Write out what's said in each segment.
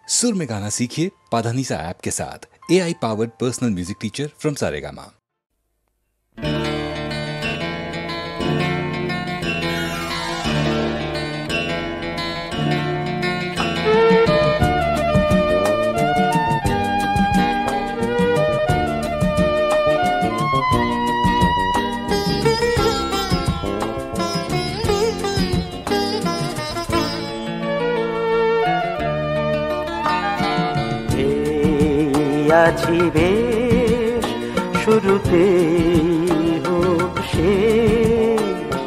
सुर में गाना सीखिए पाधानीसा ऐप के साथ। AI powered personal music teacher from Saregama. আছি বেশ শুরুতে হোক শেষ,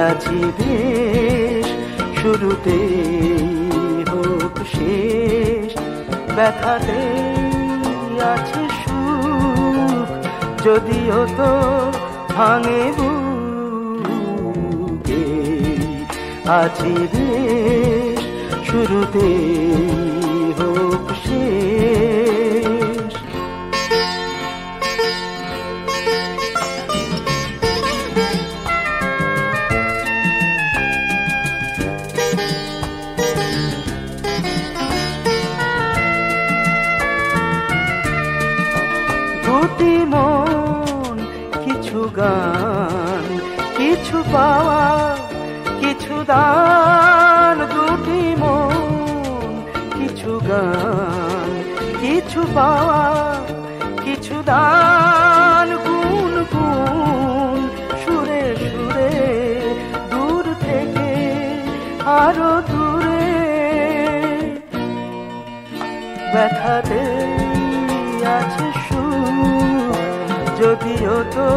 আছি বেশ শুরুতে হোক শেষ, ব্যথাতে আছে সুখ যদিও তো ভাঙে বুকে, আছি বেশ শুরুতে হোক শেষ। দুটি মন, কিছু গান, কিছু পাওয়া, কিছু দান। দুটি মন, কিছু গান, কিছু পাওয়া, কিছু দান। গুন গুন সুরে সুরে দূর থেকে আরো দূরে, ব্যথাতে আছে সুখ যদিও তো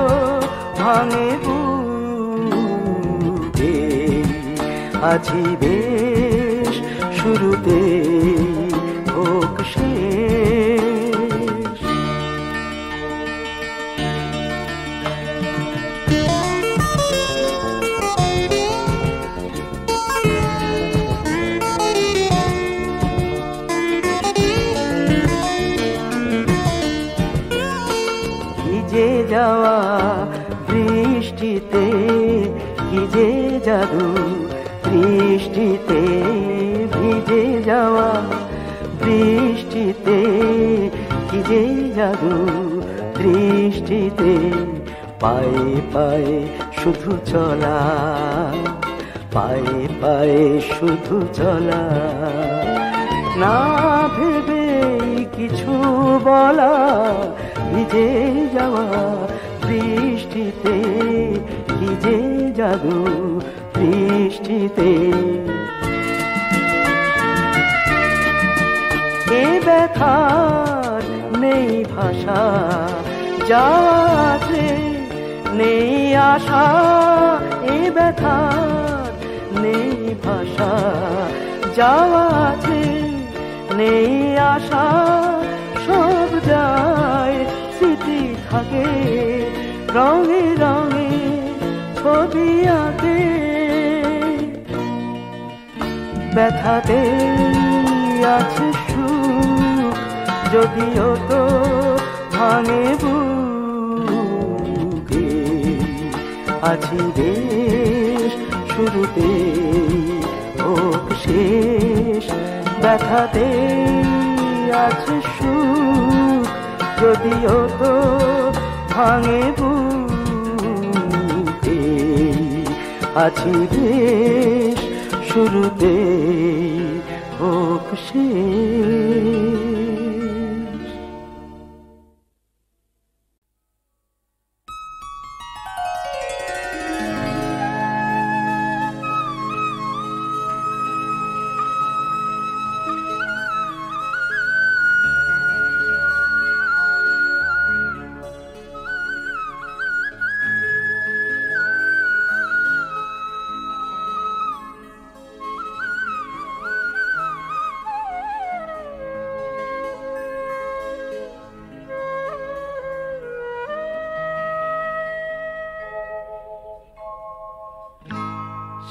ভাঙে বুকে, আছি বেশ শুরুতে হোক শেষ। ভিজে যাওয়া বৃষ্টিতে, কি যে জাদু বৃষ্টিতে, ভিজে যাওয়া বৃষ্টিতে, কি যে জাদু বৃষ্টিতে। পায়ে পায়ে শুধু চলা, পায়ে পায়ে শুধু চলা, না ভেবে কিছু বলা। ভিজে যাওয়া বৃষ্টিতে, কি যে জাদু বৃষ্টিতে। এ ব্যথার নেই ভাষা, যাওয়াতে নেই আশা। এ ব্যথার নেই ভাষা, যাওয়াতে নেই আশা। সব যায় স্মৃতি থাকে, রঙে রঙে ছবি আঁকে। ব্যথাতে আছে সুখ যদিও তো ভাঙে বুকে, আছি বেশ শুরুতে হোক শেষ। ব্যথাতে আছে সুখ যদিও তো ভাঙে বুকে, আছি বেশ শুরুতে হোক শেষ।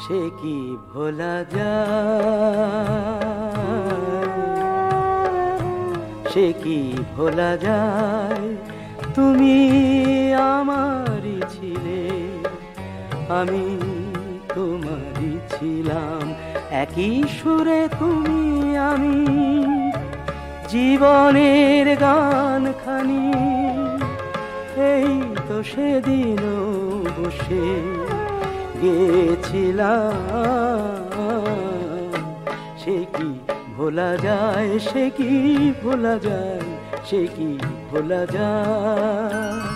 সে কি ভোলা যায়, সে কি ভোলা যায়। তুমি আমারই ছিলে, আমি তোমারই ছিলাম। একই সুরে তুমি আমি জীবনের গানখানি, এই তো সেদিন বসে গেছিলাম। সে কি ভোলা যায়, সে কি ভোলা যায়, সে কি ভোলা যায়।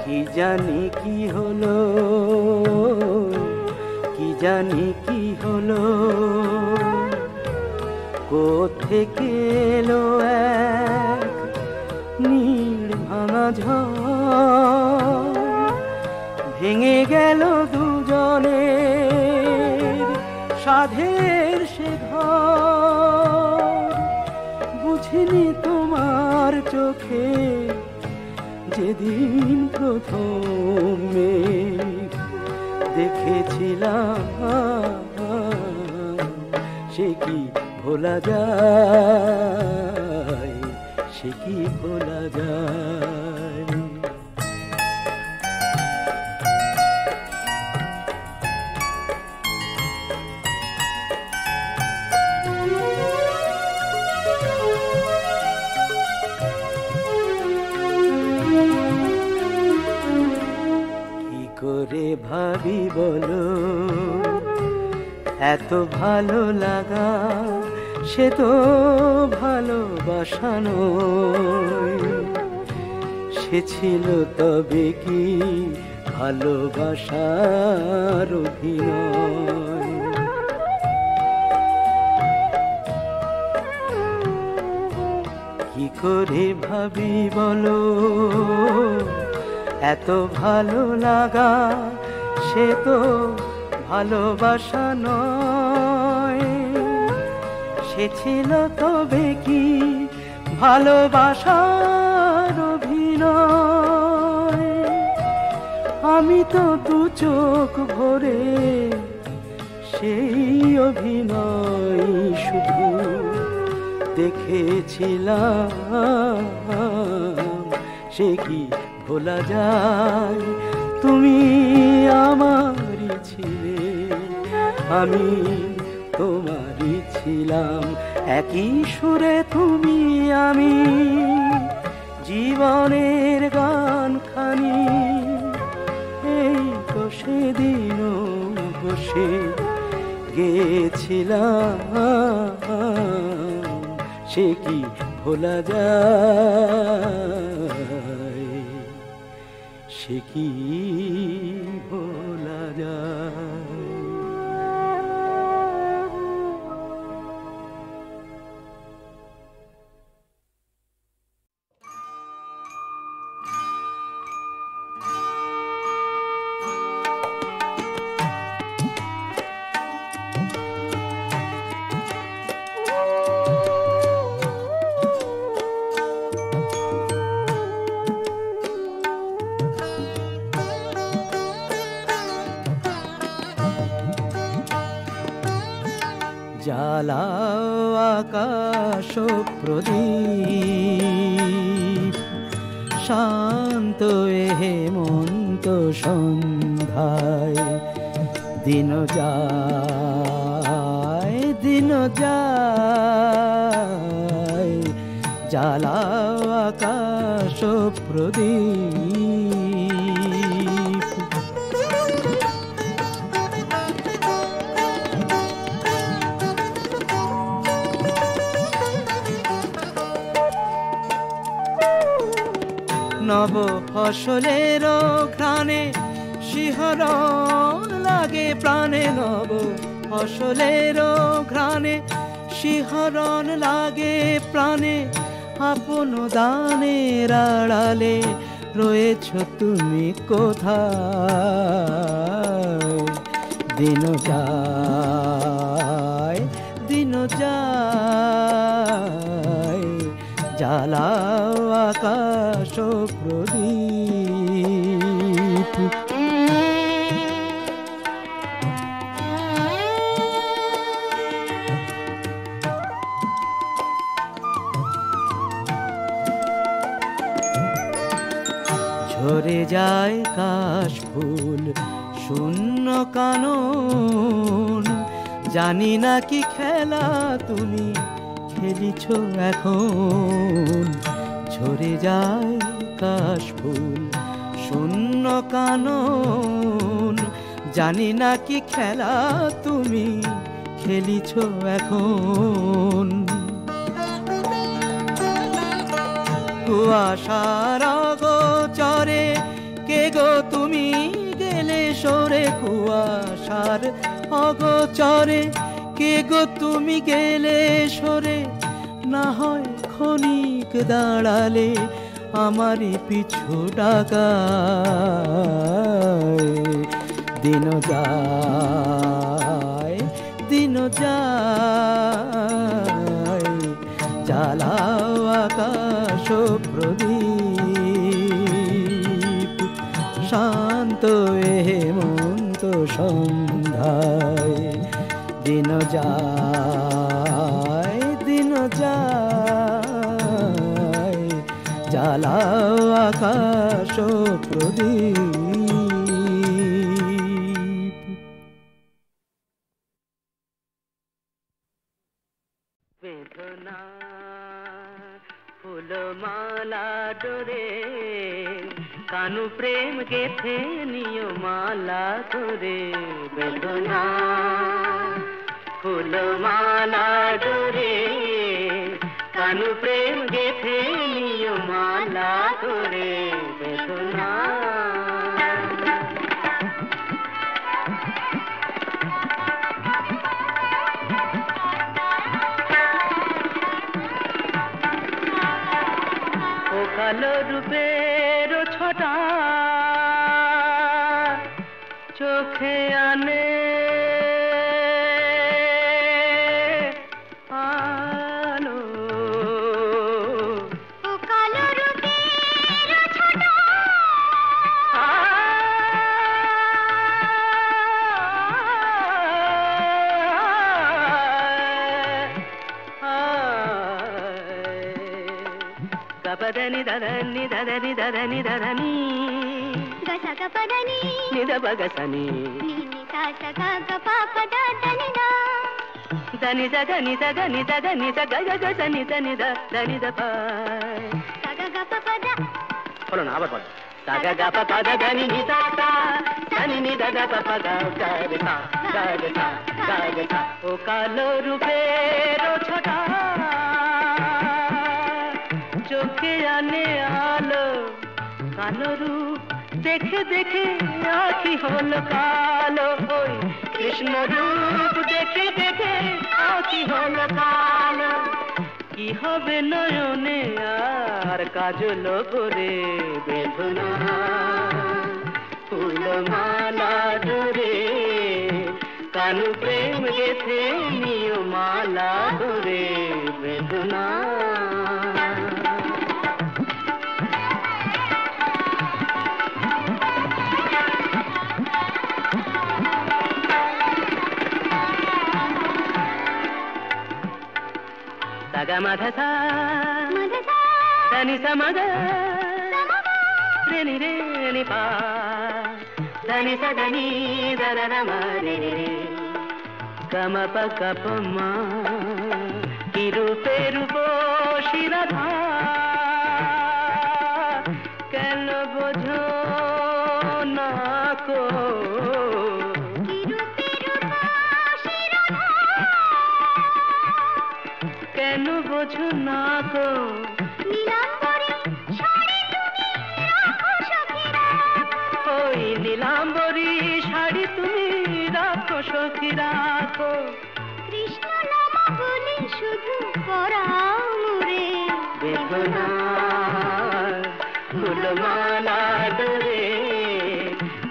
কি জানি কি হলো, কি জানি কি হলো, কোত্থেকে এলো এক নীড় ভাঙা ঝড়, ভেঙে গেল দুজনের সাধের সে ঘর। বুঝিনি তোমার চোখে যেদিন প্রথম মেঘ দেখেছিলাম, সে কি ভোলা যায়, সে কি ভোলা যায়। করে ভাবি বলো, এত ভালো লাগা সে তো ভালোবাসা নয়। সে ছিল তবে কি ভালোবাসার অভিনয়। কি করে ভাবি বলো, এত ভালো লাগা সে তো ভালোবাসা নয়। সে ছিল তবে কি ভালোবাসার অভিনয়। আমি তো দু চোখ ভরে সেই অভিনয় শুধু দেখেছিলাম। সে কি ভোলা যায়, তুমি আমারই ছিলে, আমি তোমারই ছিলাম। একই সুরে তুমি আমি জীবনের গানখানি, এই তো সেদিন বসে গেছিলাম। সে কি ভোলা যায়, সে কি ভোলা যায়। জ্বালাও আকাশ প্রদীপ, শান্ত এ হেমন্ত সন্ধ্যায়। দিন যায়, দিন যায়, জ্বালাও আকাশ প্রদীপ। নব ফসলের ঘ্রাণে শিহরণ লাগে প্রাণে। নব ফসলের ঘ্রাণে শিহরণ লাগে প্রাণে। আপন দানের আড়ালে রয়েছ তুমি কোথায়। দিন যায়, দিন যায়, জ্বালাও আকাশ প্রদীপ। যায় কাশ ফুল শূন্য কানন, জানি না কি খেলা তুমি খেলিছ এখন। ঝরে যায় কাশ ফুল শূন্য কানন, জানি না কি খেলা তুমি খেলিছ এখন। কুয়াশার অগোচরে কে গো তুমি গেলে সরে, কুয়াশার অগোচরে কে গো তুমি গেলে সরে, না হয় ক্ষণিক দাঁড়ালে আমারই পিছু ডাকায়। দিন যায় দিন যায়, জ্বালাও আকাশ প্রদীপ, শান্ত হেমন্ত সন্ধ্যায়। দিন যায় দিন যায়, জ্বালাও আকাশ প্রদীপ। বেদনা ফুলমালা ডোরে, কানু প্রেম গেথে নিয় মালা করে। বেদনা ফুলমালা ডোরে, কানু প্রেম গেথে নিয় মালা করে। বেদনা কালো রূপের ছটা চোখে আনে আলো, ও কালো রূপের ছটা గపదని దదని దదని దదని దదని గసగ పదని నిద బగసని నిని సాసగ గప పద దని దా దని దదని దదని దదని దగ గగసని దని ద దని ద ప సగ గప పద বলো না আবার বলো। సగ గప పద దని ని దా దా దని ని ద ద ప ప గ గ রে সা గ রে সా గ রে সা। ও কালো রূপের ছটা চোখে আনে আলো, কালো রূপ দেখে দেখে আখি হল কালো। ওই কৃষ্ণ রূপ দেখে দেখে আখি হল কালো। কি হবে নয়নে আর কাজল করে। বেদনা ফুলমালা ডোরে, কানু প্রেম গেথে নিয় মালা করে। বেদনা సగ మధ సా దని సమగ రేని రేని పా దని సదని దరన మరే గమ ప గప మా কি রূপে রূপ শিরাধা কেন বোঝো না কো। কেন বোঝো না গো ওই নীলাম্বরী শাড়ি তুমি রাখো সখী রাখো। কৃষ্ণ নাম বলি শুধু পরাও রে। বেদনা ফুলমালা ডোরে,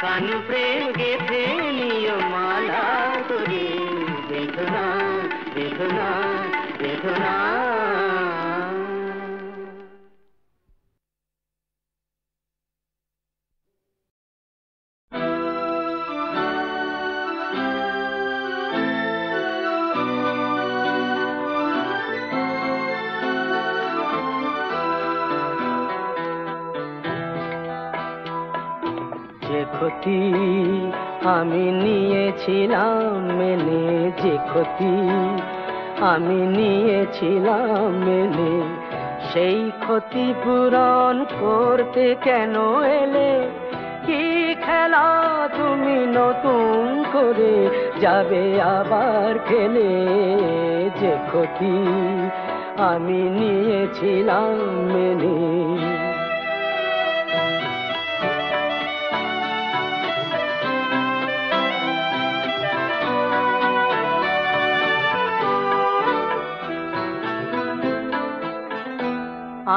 কানু প্রেম গেথে নিয় মালা করে। বেদনা বেদনা বেদনা। ক্ষতি আমি নিয়েছিলাম মেনে, যে ক্ষতি আমি নিয়েছিলাম মেনে, সেই ক্ষতি পূরণ করতে কেন এলে? কি খেলা তুমি নতুন করে যাবে আবার খেলে? যে ক্ষতি আমি নিয়েছিলাম মেনে।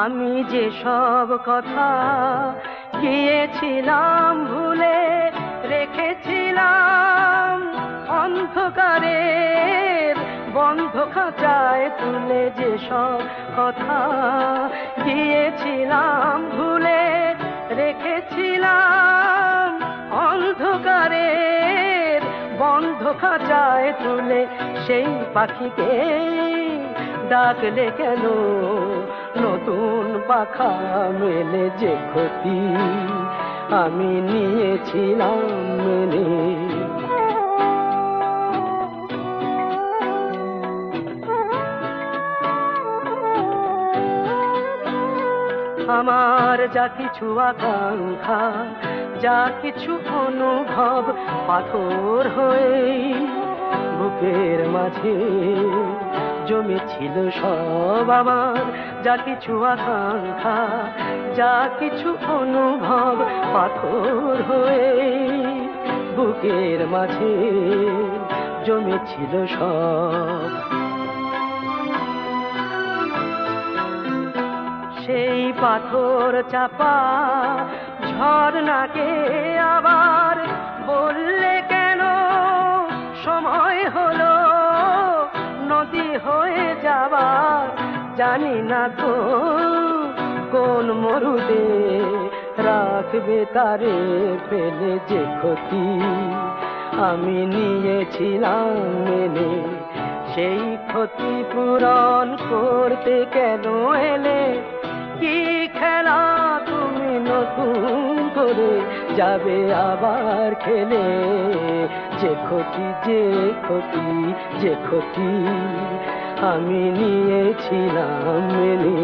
আমি যে সব কথা গিয়েছিলাম ভুলে, রেখেছিলাম অন্ধকারের বন্ধ খাঁচায় তুলে। যে সব কথা গিয়েছিলাম ভুলে, রেখেছিলাম অন্ধকারের বন্ধ খাঁচায় তুলে। সেই পাখিকে ডাকলে কেন নতুন পাখা মেলে? যে ক্ষতি আমি নিয়েছিলাম মেনে। আমার যা কিছু আকাঙ্ক্ষা, যা কিছু অনুভব পাথর হয়ে বুকের মাঝে জমেছিল সব। আমার যা কিছু আকাঙ্ক্ষা, যা কিছু অনুভব পাথর হয়ে বুকের মাঝে জমেছিল সব। সেই পাথর চাপা ঝর্ণাকে আবার বললে কেন সময় হলো নদী হয়ে যাবার? জানি না তো কোন মরুদে রাখবে তারে ফেলে। যে ক্ষতি আমি নিয়েছিলাম মেনে, সেই ক্ষতি পূরণ করতে কেন এলে? কি খেলা তুমি নতুন করে যাবে আবার খেলে? যে ক্ষতি, যে ক্ষতি, যে ক্ষতি আমি নিয়েছিলাম মেনে।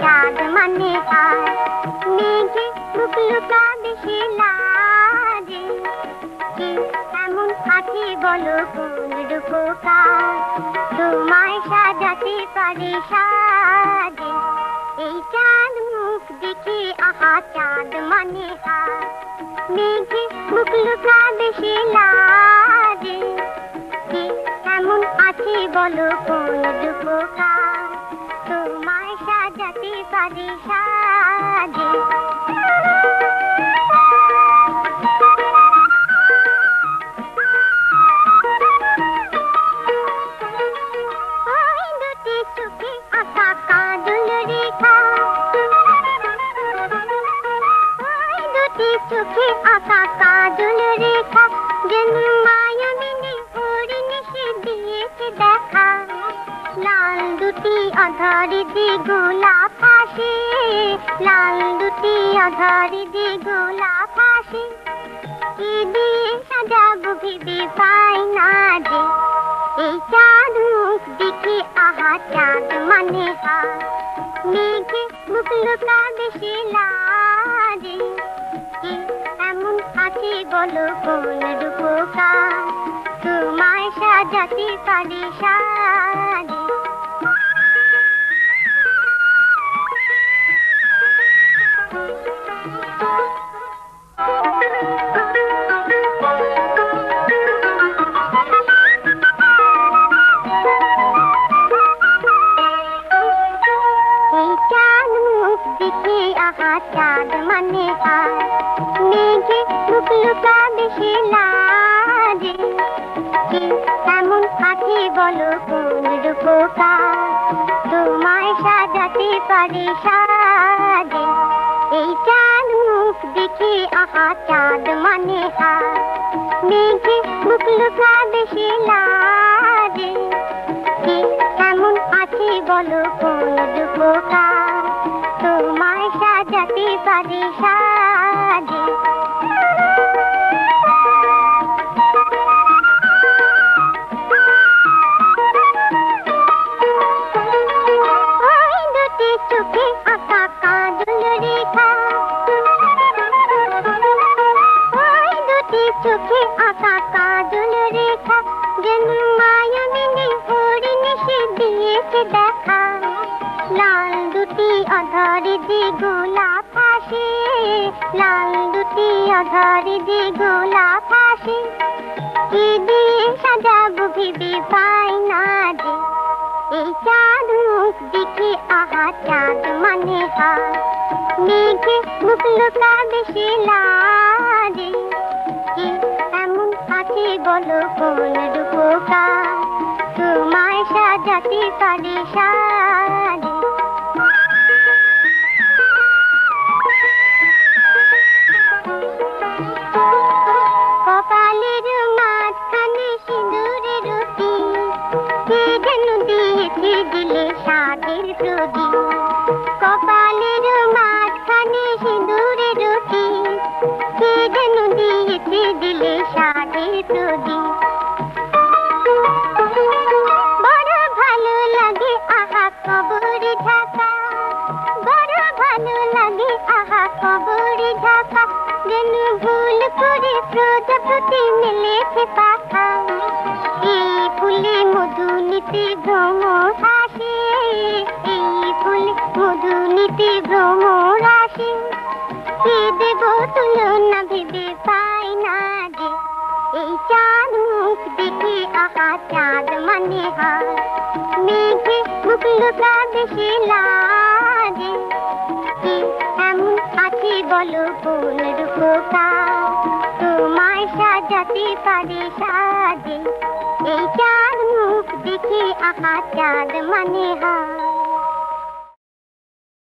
চাঁদ মানে আর মেঘে মুখ লুকাবে সে লাজে। কি এমন আছি বলো কোন রূপকার তোমায় সাজাতে পারে সাজে? এই চাঁদ মুখ দেখে আহা চাঁদ মানে আর মেঘে মুখ লুকাবে সে লাজে। কি এমন আছি বলো কোন রূপকার তোমায় সাজাতে পারে সাজে? ওই দুটি চোখে আঁকা কাজল রেখা, ওই দুটি চোখে আঁকা কাজল রেখা যেন মায়াবিনী হরিণী সে দিয়েছে দেখা। লাল দুটি আধারি দি গোলাপ হাসে, লাল দুটি আধারি দি গোলাপ হাসে। কি দিয়ে সাজাবো ভেবে পাই না যে? এই চাঁদ মুখ দেখে আহা চাঁদ মানে হার মেঘে মুখ লুকাবে সে লাজে। কি এমন আছে বলো কোন রূপকার তোমায় সাজাতে পারে সাজে? চাঁদ মানে আর মেঘে মুখ লুকাবে সে লাজে। কি এমন আছে বলো কোন রূপকার তোমায় সাজাতে পারি সাজে এই চাঁদ মুখ দেখে আহা চাঁদ মানে হাত মেঘে মুখ লুকাবে সে লাজে কে এমন আছে বলো কোন রূপকার তোমায় সাজাতে পারি সাজে চোখে আঁকা কাজল রেখা ওই দুটি চোখে আঁকা কাজল রেখা যেন মায়ামিনী হরিণী সে দিয়েছে দেখা লাল দুটি অধরে যে গোলাপ হাসে লাল দুটি অধরে যে গোলাপ হাসে কি দিয়ে সাজাবো ভেবে পাই না যে এই চাঁদ মুখ দেখে আহা চাঁদ মানে হাত মেঘে মুখ লুকাবে সে লাজে কে এমন আছে বলো কোন রূপকার তোমায় সাজাতে পারি সাজে কপালের মাঝখানে সিঁদুরের রুটি কে যেন দিয়েছে দিলে সাদের প্রদীপ কপালের মাঝখানে সিঁদুরের রুটি কে যেন দিয়েছে দিলে সাদের প্রদীপ বড় ভালো লাগে আহা কবরে ঢাকা বড় ভালো লাগে আহা কবরে ঢাকা যেন ভুল করে প্রজাপতি মেলেছে পাখা এই ফুলে মধু নিতে ভ্রমর আসে এই ফুলে মধু নিতে ভ্রমর আসে কে দেব তুলনা ভেবে পাই না যে এই চাঁদ মুখ দেখে আহা চাঁদ মানে হাত মেঘে মুখ লুকাবে সে লাজে কে এমন আছে বলো কোন রূপকার তোমায় সাজাতে পারি সাজে এই চাঁদ মুখ দেখে আহা চাঁদ মানে হাত